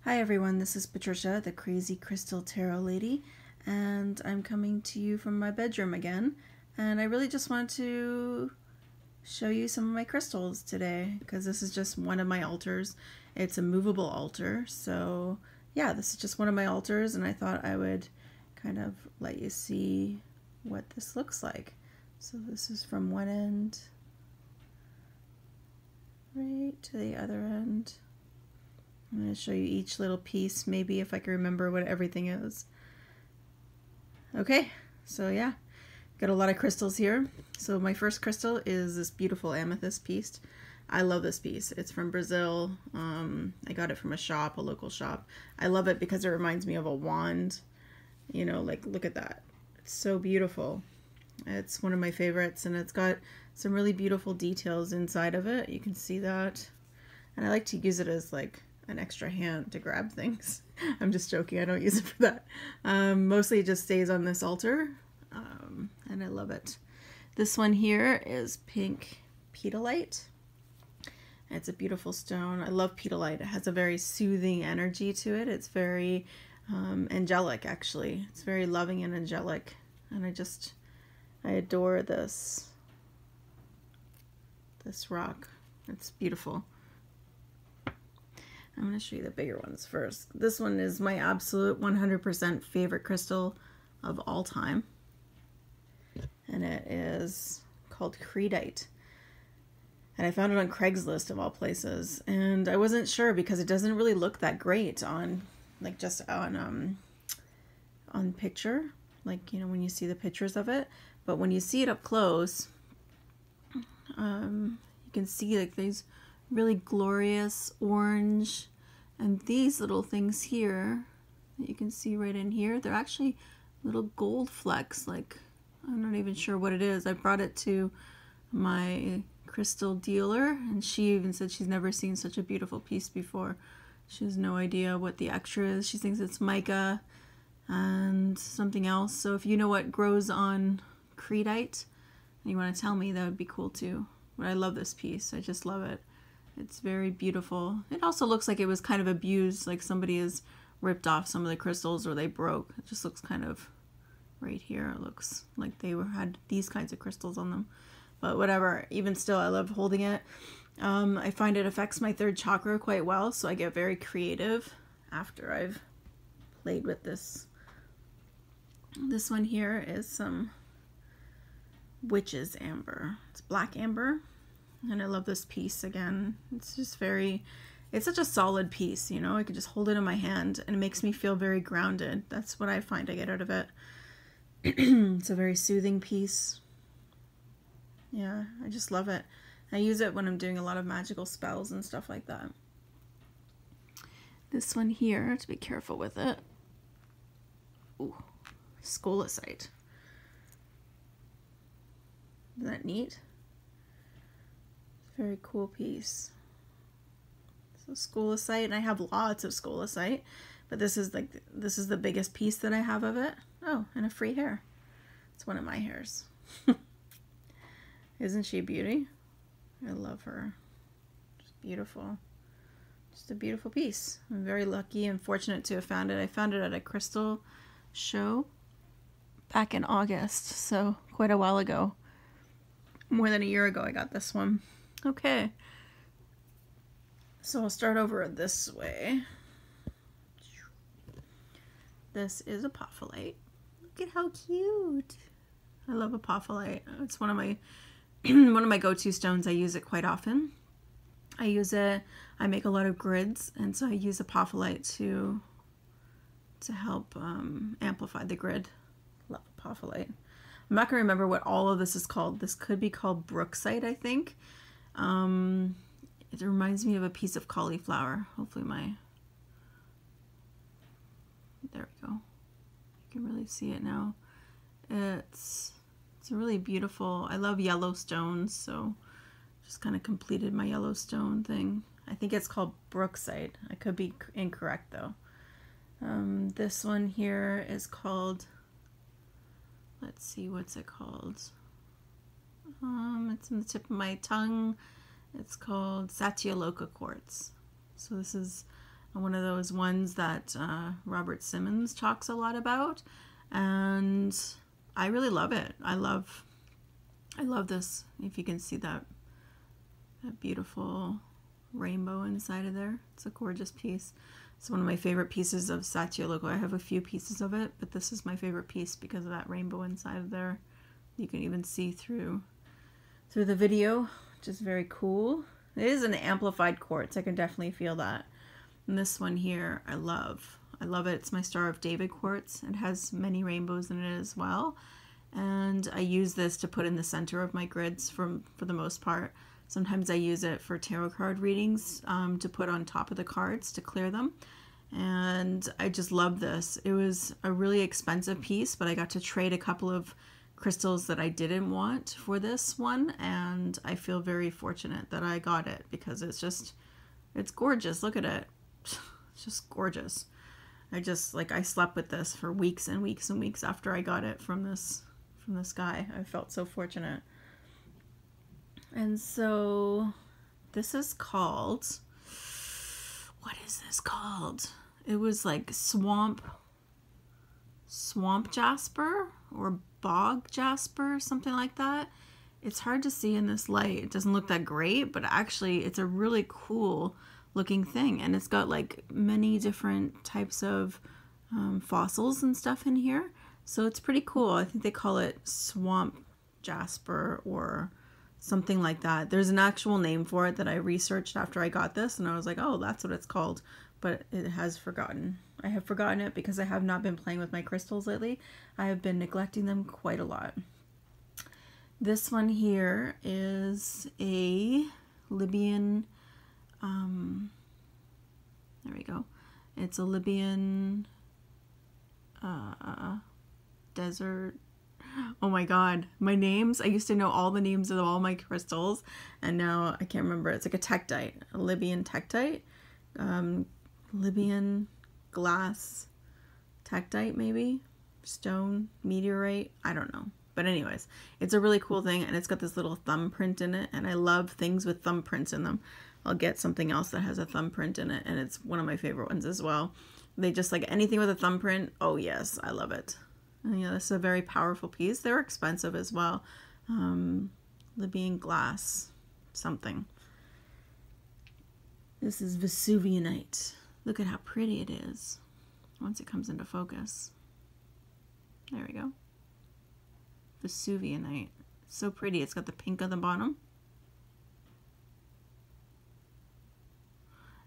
Hi everyone, this is Patricia, the Crazy Crystal Tarot Lady, and I'm coming to you from my bedroom again. And I really just want to show you some of my crystals today, because this is just one of my altars. It's a movable altar, so yeah, this is just one of my altars, and I thought I would kind of let you see what this looks like. So this is from one end right to the other end. I'm going to show you each little piece, maybe if I can remember what everything is. Okay, so yeah, got a lot of crystals here. So my first crystal is this beautiful amethyst piece. I love this piece. It's from Brazil. I got it from a shop, a local shop. I love it because it reminds me of a wand. You know, like, look at that. It's so beautiful. It's one of my favorites, and it's got some really beautiful details inside of it. You can see that. And I like to use it as like an extra hand to grab things. I'm just joking, I don't use it for that. Mostly it just stays on this altar, and I love it. This one here is pink pedalite. It's a beautiful stone. I love pedalite. It has a very soothing energy to it. It's very angelic, actually. It's very loving and angelic, and I adore this rock. It's beautiful. I'm going to show you the bigger ones first. This one is my absolute 100% favorite crystal of all time. And it is called Epidote. And I found it on Craigslist of all places. And I wasn't sure because it doesn't really look that great on, like, just on picture. Like, you know, when you see the pictures of it. But when you see it up close, you can see like these really glorious orange, and these little things here that you can see right in here, they're actually little gold flecks. Like, I'm not even sure what it is. I brought it to my crystal dealer, and she even said she's never seen such a beautiful piece before. She has no idea what the extra is. She thinks it's mica and something else. So if you know what grows on Epidote and you want to tell me, that would be cool too. But I love this piece. I just love it. It's very beautiful. It also looks like it was kind of abused, like somebody has ripped off some of the crystals or they broke. It just looks kind of right here. It looks like they had these kinds of crystals on them. But whatever, even still, I love holding it. I find it affects my third chakra quite well, so I get very creative after I've played with this. This one here is some witch's amber. It's black amber. And I love this piece again. It's just it's such a solid piece, you know. I can just hold it in my hand and it makes me feel very grounded. That's what I find I get out of it. It's a very soothing piece. Yeah, I just love it. I use it when I'm doing a lot of magical spells and stuff like that. This one here, to be careful with it. Ooh, scolecite. Isn't that neat? Very cool piece. So scolecite, and I have lots of scolecite, but this is the biggest piece that I have of it. Oh, and a free hair. It's one of my hairs. Isn't she a beauty? I love her. Just beautiful. Just a beautiful piece. I'm very lucky and fortunate to have found it. I found it at a crystal show back in August, so quite a while ago. More than a year ago I got this one. Okay, so I'll start over this way. This is apophyllite. Look at how cute. I love apophyllite. It's one of my one of my go-to stones. I use it quite often. I make a lot of grids, and so I use apophyllite to help amplify the grid. Love apophyllite. I'm not gonna remember what all of this is called. This could be called brooksite, I think. It reminds me of a piece of cauliflower. Hopefully there we go. You can really see it now. It's a really beautiful, I love yellow stones, so just kind of completed my yellow stone thing. I think it's called brooksite. I could be incorrect though. This one here is called, let's see, what's it called? It's in the tip of my tongue. It's called Satyaloka quartz. So this is one of those ones that Robert Simmons talks a lot about, and I really love it. I love this. If you can see that beautiful rainbow inside of there, it's a gorgeous piece. It's one of my favorite pieces of Satya logo. I have a few pieces of it, but this is my favorite piece because of that rainbow inside of there. You can even see through the video, which is very cool. It is an amplified quartz. I can definitely feel that. And this one here, I love. I love it. It's my Star of David quartz. It has many rainbows in it as well. And I use this to put in the center of my grids for the most part. Sometimes I use it for tarot card readings to put on top of the cards to clear them. And I just love this. It was a really expensive piece, but I got to trade a couple of crystals that I didn't want for this one. And I feel very fortunate that I got it because it's gorgeous. Look at it. It's just gorgeous. I slept with this for weeks and weeks and weeks after I got it from this guy. I felt so fortunate. And so this is called, what is this called? It was like swamp jasper or bog jasper, something like that. It's hard to see in this light. It doesn't look that great, but actually it's a really cool looking thing. And it's got like many different types of fossils and stuff in here. So it's pretty cool. I think they call it swamp jasper or something like that. There's an actual name for it that I researched after I got this, and I was like, oh, that's what it's called. But I have forgotten it because I have not been playing with my crystals lately. I have been neglecting them quite a lot. This one here is a Libyan, there we go. It's a Libyan desert. Oh my god, my names, I used to know all the names of all my crystals, and now I can't remember. It's like a tektite, a Libyan tektite, Libyan glass tektite, maybe stone, meteorite, I don't know. But anyways, it's a really cool thing, and it's got this little thumbprint in it, and I love things with thumbprints in them. I'll get something else that has a thumbprint in it, and it's one of my favorite ones as well. They just like anything with a thumbprint. Oh yes, I love it. And yeah, this is a very powerful piece. They're expensive as well. Libyan glass something. This is Vesuvianite. Look at how pretty it is once it comes into focus. There we go. Vesuvianite. It's so pretty. It's got the pink on the bottom.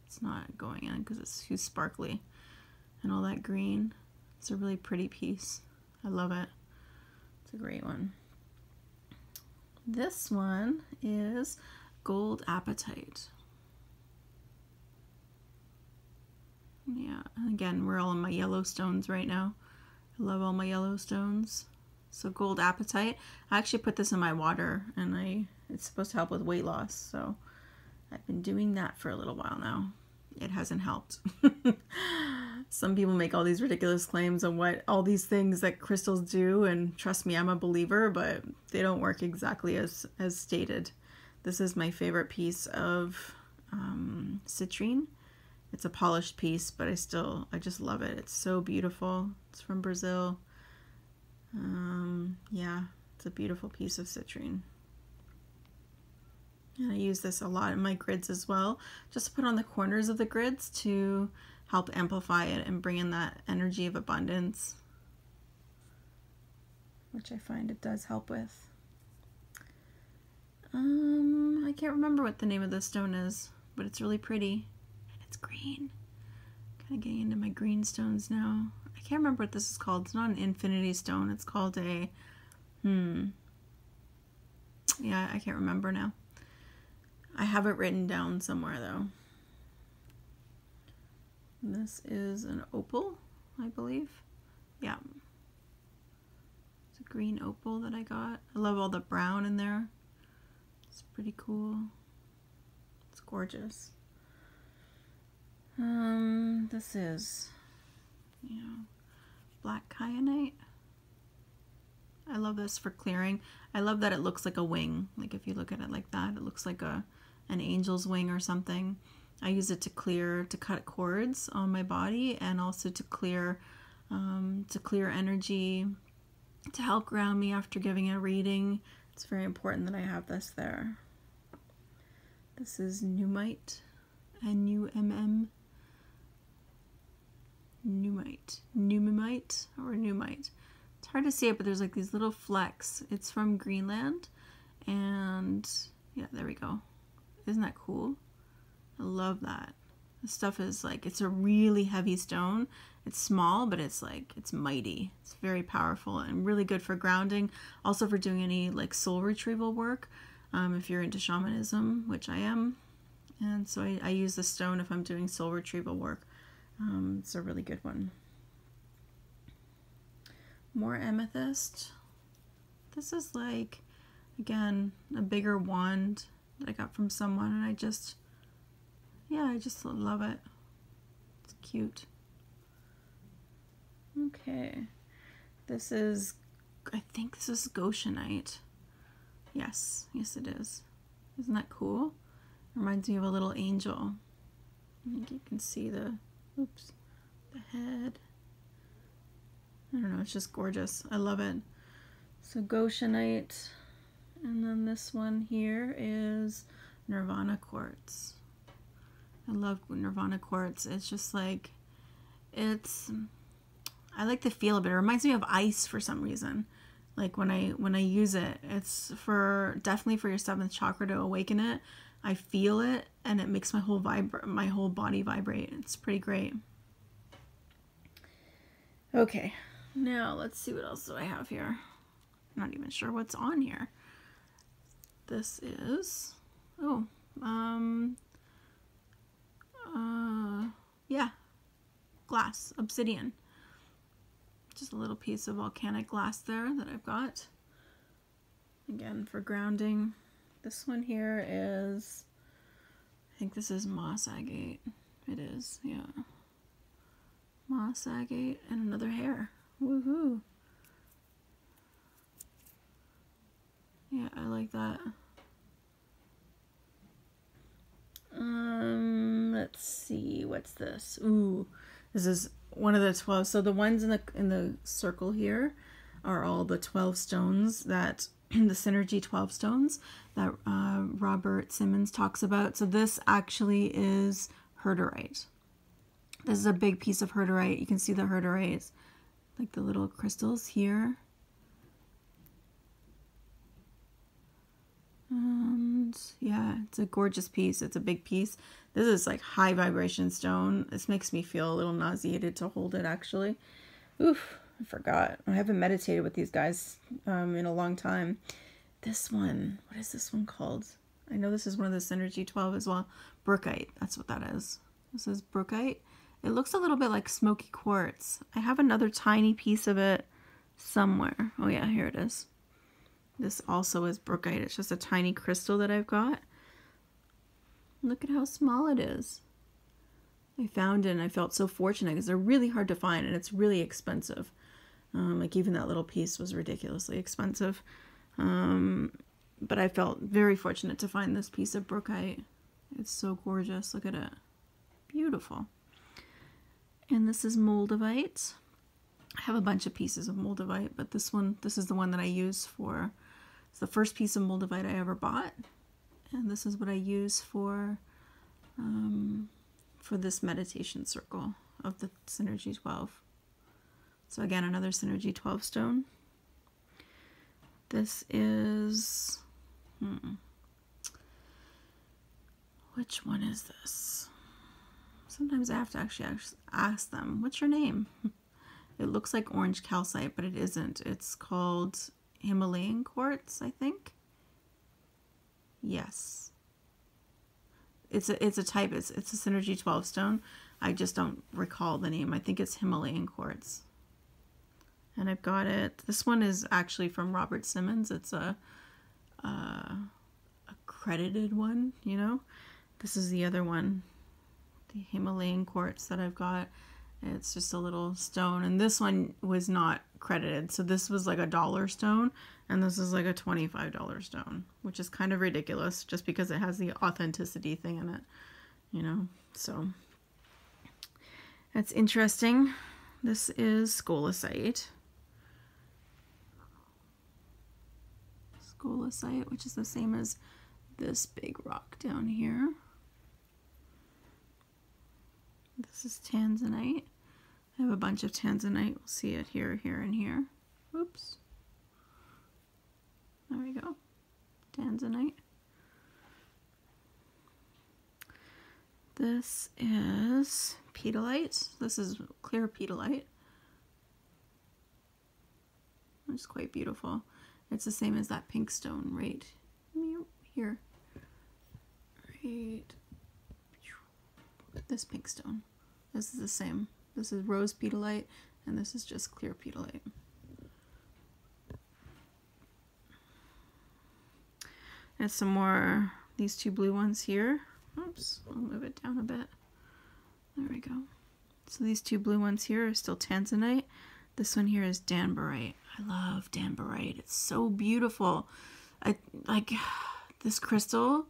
It's not going in because it's too sparkly and all that green. It's a really pretty piece. I love it. It's a great one. This one is Gold Apatite. Yeah, and again, we're all in my yellow stones right now. I love all my yellow stones. So Gold Apatite. I actually put this in my water, and it's supposed to help with weight loss. So I've been doing that for a little while now. It hasn't helped. Some people make all these ridiculous claims on what all these things that crystals do, and trust me, I'm a believer, but they don't work exactly as stated. This is my favorite piece of citrine. It's a polished piece, but I just love it. It's so beautiful. It's from Brazil. Yeah, it's a beautiful piece of citrine. And I use this a lot in my grids as well, just to put on the corners of the grids to help amplify it and bring in that energy of abundance, which I find it does help with. I can't remember what the name of this stone is, but it's really pretty and it's green. Kind of getting into my green stones now. I can't remember what this is called. It's not an infinity stone. It's called a yeah, I can't remember now. I have it written down somewhere though. This is an opal, I believe. Yeah. It's a green opal that I got. I love all the brown in there. It's pretty cool. It's gorgeous. This is, black kyanite. I love this for clearing. I love that it looks like a wing. Like if you look at it like that, it looks like an angel's wing or something. I use it to cut cords on my body, and also to clear energy, to help ground me after giving a reading. It's very important that I have this there. This is Numite, N-U-M-M, Numite or Numite. It's hard to see it, but there's like these little flecks. It's from Greenland, and yeah, there we go. Isn't that cool? I love that. This stuff is like, it's a really heavy stone. It's small, but it's like, it's mighty. It's very powerful and really good for grounding. Also for doing any like soul retrieval work, if you're into shamanism, which I am. And so I use the stone if I'm doing soul retrieval work. It's a really good one. More amethyst. This is like, again, a bigger wand that I got from someone, and I just love it. It's cute. Okay. This is, I think this is Goshenite. Yes, it is. Isn't that cool? Reminds me of a little angel. I think you can see the head. I don't know, it's just gorgeous. I love it. So Goshenite, and then this one here is Nirvana quartz. I love Nirvana quartz. It's just like, I like the feel of it. It reminds me of ice for some reason. Like when I use it, it's definitely for your 7th chakra to awaken it. I feel it, and it makes my whole body vibrate. It's pretty great. Okay, now let's see what else do I have here. I'm not even sure what's on here. This is, yeah, glass, obsidian. Just a little piece of volcanic glass there that I've got. Again, for grounding. This one here is, I think this is moss agate. It is, yeah. Moss agate and another hair. Woohoo. Yeah, I like that. Let's see, what's this? Ooh, this is one of the 12. So the ones in the circle here are all the 12 stones that the Synergy 12 stones that Robert Simmons talks about. So this actually is herderite. This is a big piece of herderite. You can see the herderite, like the little crystals here. And yeah, it's a gorgeous piece. It's a big piece. This is like high vibration stone. This makes me feel a little nauseated to hold it, actually. Oof, I forgot. I haven't meditated with these guys in a long time. This one, what is this one called? I know this is one of the Synergy 12 as well. Brookite, that's what that is. This is brookite. It looks a little bit like smoky quartz. I have another tiny piece of it somewhere. Oh yeah, here it is. This also is brookite. It's just a tiny crystal that I've got. Look at how small it is. I found it and I felt so fortunate because they're really hard to find and it's really expensive. Like even that little piece was ridiculously expensive. But I felt very fortunate to find this piece of brookite. It's so gorgeous. Look at it. Beautiful. And this is moldavite. I have a bunch of pieces of moldavite, but this is the one that I use for, it's the first piece of moldavite I ever bought. And this is what I use for this meditation circle of the Synergy 12. So again, another Synergy 12 stone. This is, which one is this? Sometimes I have to actually ask them, what's your name? It looks like orange calcite, but it isn't. It's called Himalayan quartz, I think. Yes. It's a type, it's a Synergy 12 stone. I just don't recall the name. I think it's Himalayan quartz. And I've got it. This one is actually from Robert Simmons. It's a credited one, you know. This is the other one, the Himalayan quartz that I've got. It's just a little stone, and this one was not credited. So this was like $1 stone, and this is like a $25 stone, which is kind of ridiculous just because it has the authenticity thing in it. you know, so that's interesting. This is scolecite. Scolecite, which is the same as this big rock down here. This is tanzanite. I have a bunch of tanzanite. We'll see it here, here, and here. Oops. There we go. Tanzanite. This is pedalite. This is clear pedalite. It's quite beautiful. It's the same as that pink stone right here. Right. This pink stone. This is the same. This is rose pedalite, and this is just clear pedalite. And some more, these two blue ones here. Oops, I'll move it down a bit. There we go. So these two blue ones here are still tanzanite. This one here is danbarite. I love danbarite. It's so beautiful. I like this crystal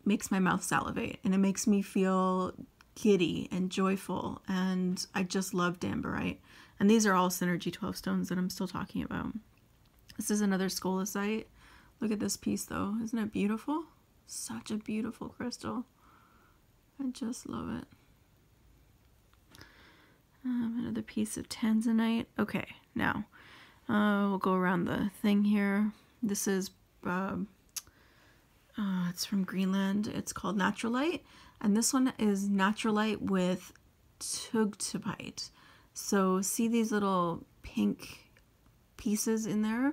makes my mouth salivate, and it makes me feel giddy and joyful, and I just love danbarite. And these are all Synergy 12 stones that I'm still talking about. This is another scolecite. Look at this piece though. Isn't it beautiful? Such a beautiful crystal. I just love it. Another piece of tanzanite. Okay, now we'll go around the thing here. This is it's from Greenland. It's called Naturalite, and this one is Naturalite with tugtapite. So see these little pink pieces in there?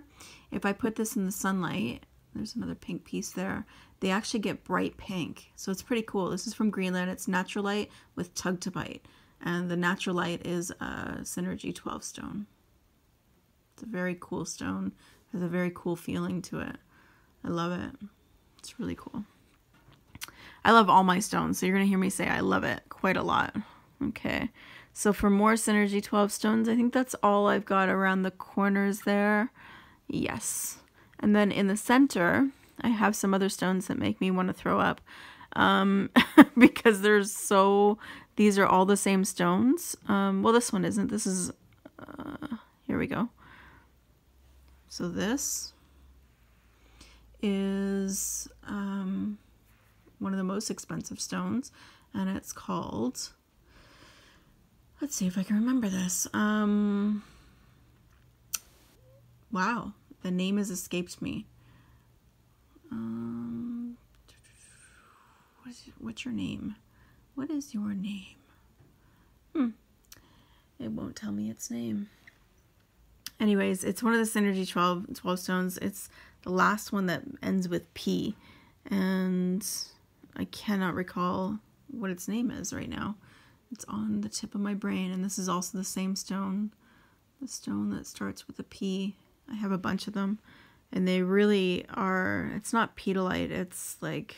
If I put this in the sunlight, there's another pink piece there, they actually get bright pink. So it's pretty cool. This is from Greenland. It's Naturalite with tugtapite, and the Naturalite is a Synergy 12 stone. It's a very cool stone. It has a very cool feeling to it. I love it. It's really cool. I love all my stones, so you're going to hear me say I love it quite a lot. Okay, so for more Synergy 12 stones, I think that's all I've got around the corners there. Yes. And then in the center, I have some other stones that make me want to throw up because these are all the same stones. Well, this one isn't. This is, here we go. So this is one of the most expensive stones, and it's called, let's see if I can remember this. Wow, the name has escaped me. What's your name? What is your name? It won't tell me its name. Anyways, it's one of the Synergy 12 stones. It's the last one that ends with P, and I cannot recall what its name is right now. It's on the tip of my brain, and this is also the same stone. The stone that starts with a P. I have a bunch of them, and they really are, it's not pedalite, it's like,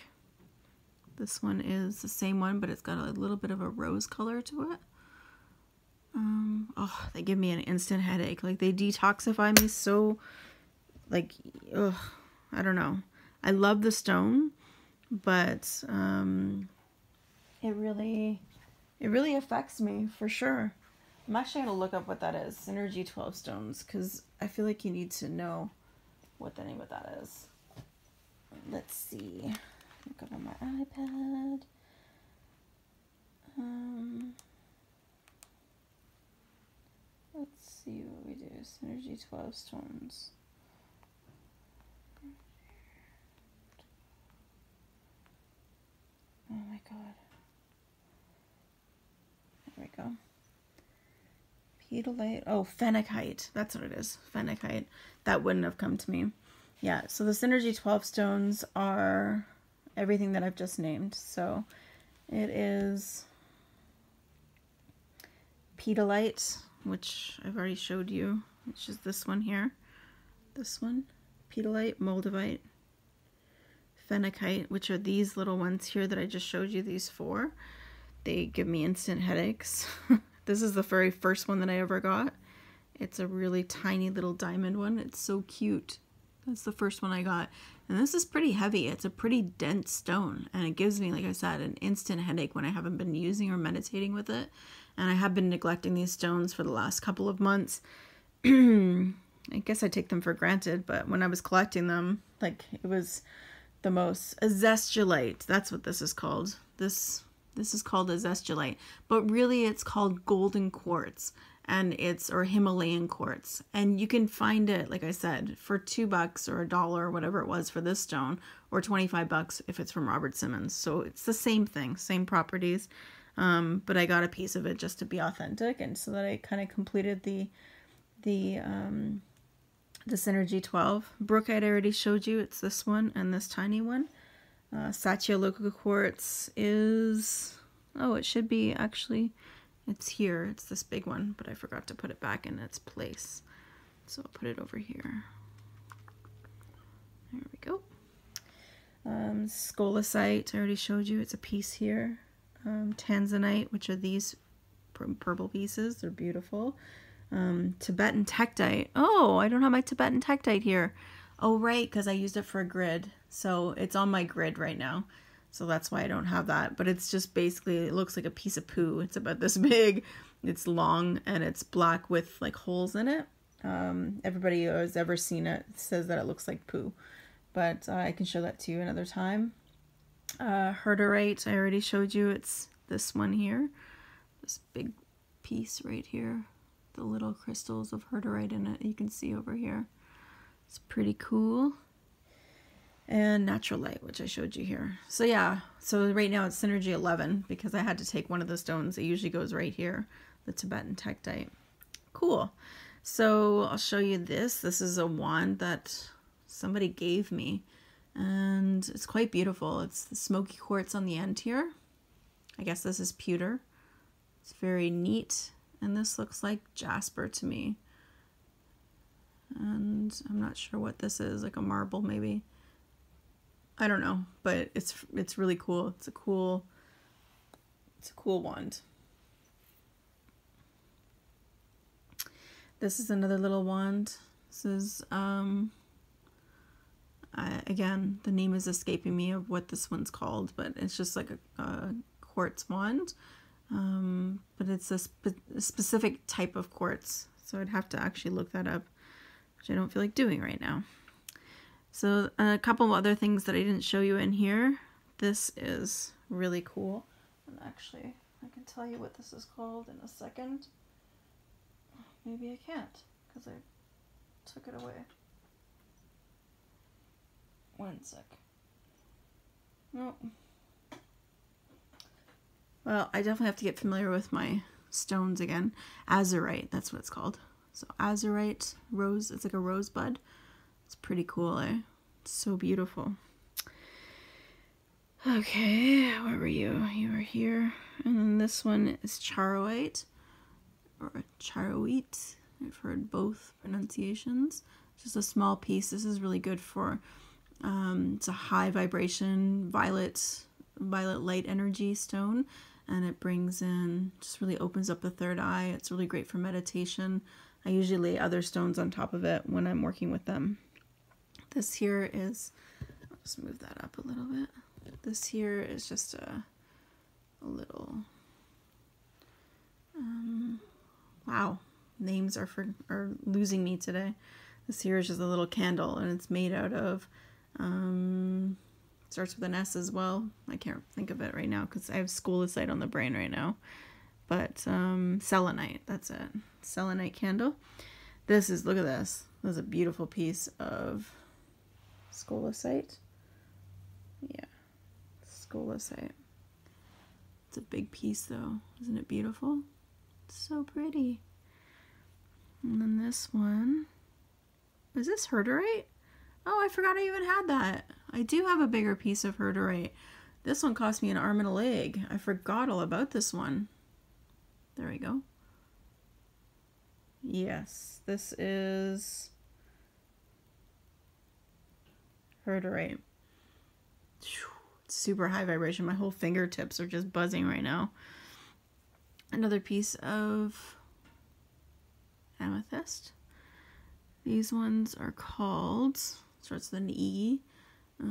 this one is the same one, but it's got a little bit of a rose color to it. Oh, they give me an instant headache. Like, they detoxify me so, like, ugh, I don't know. I love the stone, but it really affects me for sure. I'm actually going to look up what that is, Synergy 12 stones, because I feel like you need to know what the name of that is. Let's see. Look up on my iPad. Let's see what we do. Synergy 12 stones. Oh my god. There we go. Pedalite. Oh, phenakite. That's what it is. Phenakite. That wouldn't have come to me. Yeah, so the Synergy 12 stones are everything that I've just named. So it is pedalite, which I've already showed you, which is this one here. This one. Pedalite, moldavite, phenakite, which are these little ones here that I just showed you, these four. They give me instant headaches. This is the very first one that I ever got. It's a really tiny little diamond one. It's so cute. That's the first one I got. And this is pretty heavy. It's a pretty dense stone. And it gives me, like I said, an instant headache when I haven't been using or meditating with it. And I have been neglecting these stones for the last couple of months. I guess I take them for granted, but when I was collecting them, like, it was the most... A zestulite. That's what this is called. This is called a zestulite. But really it's called golden quartz. And or Himalayan quartz, and you can find it, like I said, for $2 or $1 or whatever it was for this stone, or $25 if it's from Robert Simmons. So it's the same thing, same properties, but I got a piece of it just to be authentic, and so that I kind of completed the Synergy 12. Brookite I already showed you. It's this one and this tiny one. Satyaloka quartz is, it should be actually. It's here. It's this big one, but I forgot to put it back in its place. So I'll put it over here. There we go. Scolasite, I already showed you. It's a piece here. Tanzanite, which are these purple pieces. They're beautiful. Tibetan Tektite. Oh, I don't have my Tibetan Tektite here. Oh, right, because I used it for a grid. So it's on my grid right now. So that's why I don't have that. But it's just basically, it looks like a piece of poo. It's about this big. It's long and it's black with like holes in it. Everybody who has ever seen it says that it looks like poo. But I can show that to you another time. Herderite, I already showed you. It's this one here. This big piece right here. The little crystals of herderite in it. You can see over here. It's pretty cool. And natural light, which I showed you here. So yeah, so right now it's Synergy 11 because I had to take one of the stones. It usually goes right here, the Tibetan Tektite. Cool. So I'll show you this. This is a wand that somebody gave me, and it's quite beautiful. It's the smoky quartz on the end here. I guess this is pewter. It's very neat, and this looks like jasper to me. And I'm not sure what this is, like a marble maybe. I don't know, but it's really cool. It's a cool wand. This is another little wand. This is again, the name is escaping me of what this one's called, but it's just like a quartz wand. But it's a specific type of quartz, so I'd have to actually look that up, which I don't feel like doing right now. So a couple of other things that I didn't show you in here. This is really cool. And actually, I can tell you what this is called in a second. Maybe I can't, because I took it away. One sec. No. Well, I definitely have to get familiar with my stones again. Azurite, that's what it's called. So azurite, rose, it's like a rosebud. It's pretty cool, eh? It's so beautiful. Okay, where were you? You were here. And then this one is charoite, or charoite. I've heard both pronunciations. It's just a small piece. This is really good for, it's a high vibration violet light energy stone. And it brings in, just really opens up the third eye. It's really great for meditation. I usually lay other stones on top of it when I'm working with them. This here is, I'll just move that up a little bit. This here is just a little, wow, names are losing me today. This here is just a little candle, and it's made out of, starts with an S as well. I can't think of it right now because I have scolasite on the brain right now. But selenite, that's it. Selenite candle. This is, look at this. This is a beautiful piece of scolasite. Yeah, scolasite. It's a big piece though. Isn't it beautiful? It's so pretty. And then this one. Is this herderite? Oh, I forgot I even had that. I do have a bigger piece of herderite. This one cost me an arm and a leg. I forgot all about this one. There we go. Yes, this is herderite. Super high vibration. My whole fingertips are just buzzing right now. Another piece of amethyst. These ones are called, Starts with an E. Let's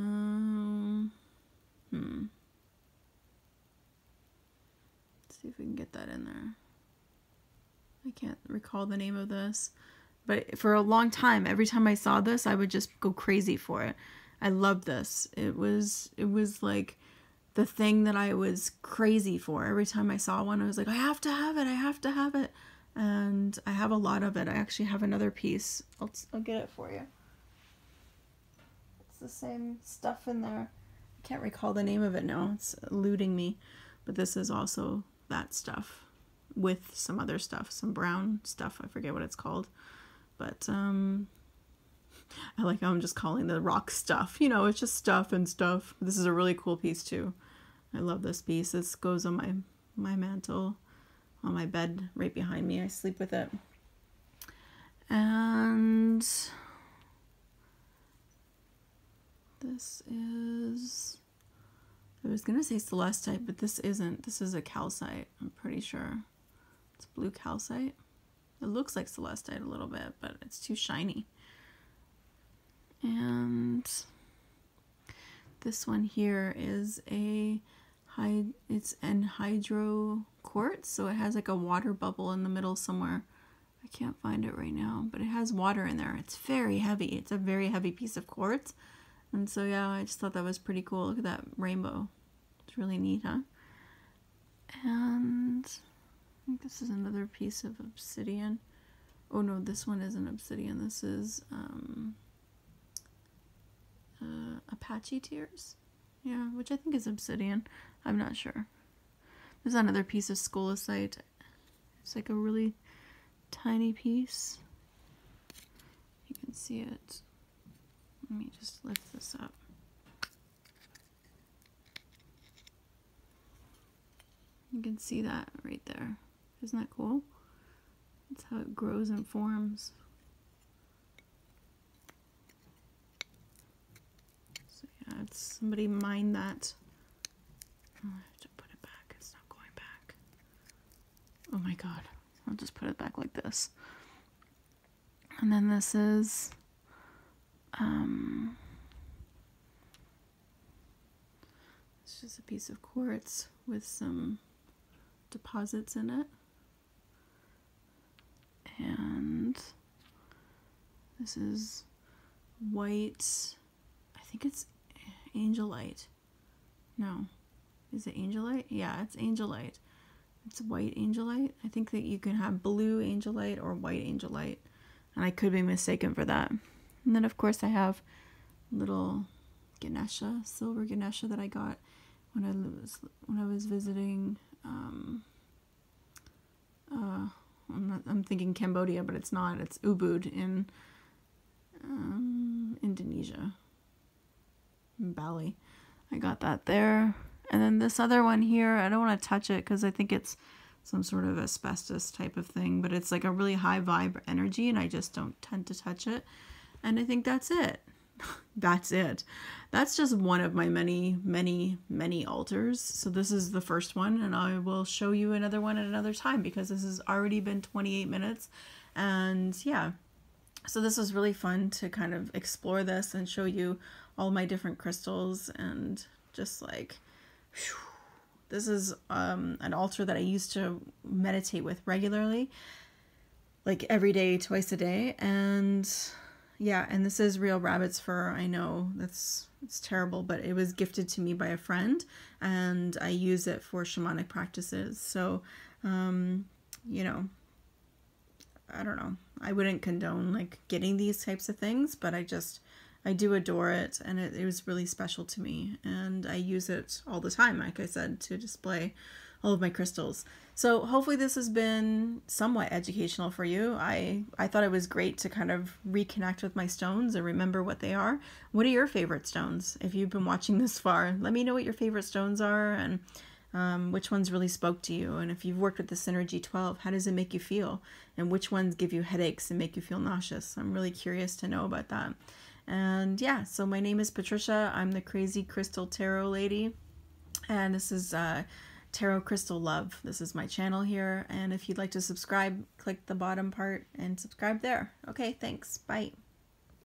see if we can get that in there. I can't recall the name of this. But for a long time, every time I saw this, I would just go crazy for it. I loved this. It was like the thing that I was crazy for. Every time I saw one, I was like, I have to have it. I have to have it. And I have a lot of it. I actually have another piece. I'll get it for you. It's the same stuff in there. I can't recall the name of it now. It's eluding me. But this is also that stuff with some other stuff, some brown stuff. I forget what it's called. But I like how I'm just calling the rock stuff. You know, it's just stuff and stuff. This is a really cool piece too. I love this piece. This goes on my mantle, on my bed right behind me. I sleep with it. And this is, I was going to say celestite, but this isn't. This is a calcite, I'm pretty sure. It's blue calcite. It looks like celestite a little bit, but it's too shiny. And this one here is it's anhydro quartz, so it has like a water bubble in the middle somewhere. I can't find it right now, but it has water in there. It's very heavy. It's a very heavy piece of quartz. And so yeah, I just thought that was pretty cool. Look at that rainbow. It's really neat, huh? And I think this is another piece of obsidian. Oh no, this one isn't obsidian. This is Apache tears. Yeah, which I think is obsidian. I'm not sure. There's another piece of scolecite. It's like a really tiny piece. You can see it. Let me just lift this up. You can see that right there. Isn't that cool? That's how it grows and forms. So yeah, it's somebody mined that. Oh, I have to put it back. It's not going back. Oh my god. I'll just put it back like this. And then this is it's just a piece of quartz with some deposits in it. And this is white, I think it's angelite. No, is it angelite? Yeah, it's angelite. It's white angelite. I think that you can have blue angelite or white angelite, and I could be mistaken for that. And then of course I have little Ganesha, silver Ganesha that I got when I was visiting. I'm thinking Cambodia, but it's not. It's Ubud in Indonesia, in Bali. I got that there. And then this other one here, I don't want to touch it because I think it's some sort of asbestos type of thing, but it's like a really high vibe energy, and I just don't tend to touch it. And I think that's it. That's it. That's just one of my many, many, many altars. So this is the first one, and I will show you another one at another time because this has already been 28 minutes. And yeah, so this was really fun to kind of explore this and show you all my different crystals, and just like, whew, this is an altar that I used to meditate with regularly, like every day, twice a day. And yeah, and this is real rabbit's fur. I know it's terrible, but it was gifted to me by a friend, and I use it for shamanic practices. So, you know, I don't know. I wouldn't condone like getting these types of things, but I do adore it, and it was really special to me, and I use it all the time, like I said, to display all of my crystals. So hopefully this has been somewhat educational for you. I thought it was great to kind of reconnect with my stones and remember what they are. What are your favorite stones? If you've been watching this far, let me know what your favorite stones are, and which ones really spoke to you. And if you've worked with the Synergy 12, how does it make you feel? And which ones give you headaches and make you feel nauseous? I'm really curious to know about that. And yeah, so my name is Patricia. I'm the Crazy Crystal Tarot Lady, and this is Tarot Crystal Love. This is my channel here, and if you'd like to subscribe, click the bottom part and subscribe there. Okay, thanks. Bye.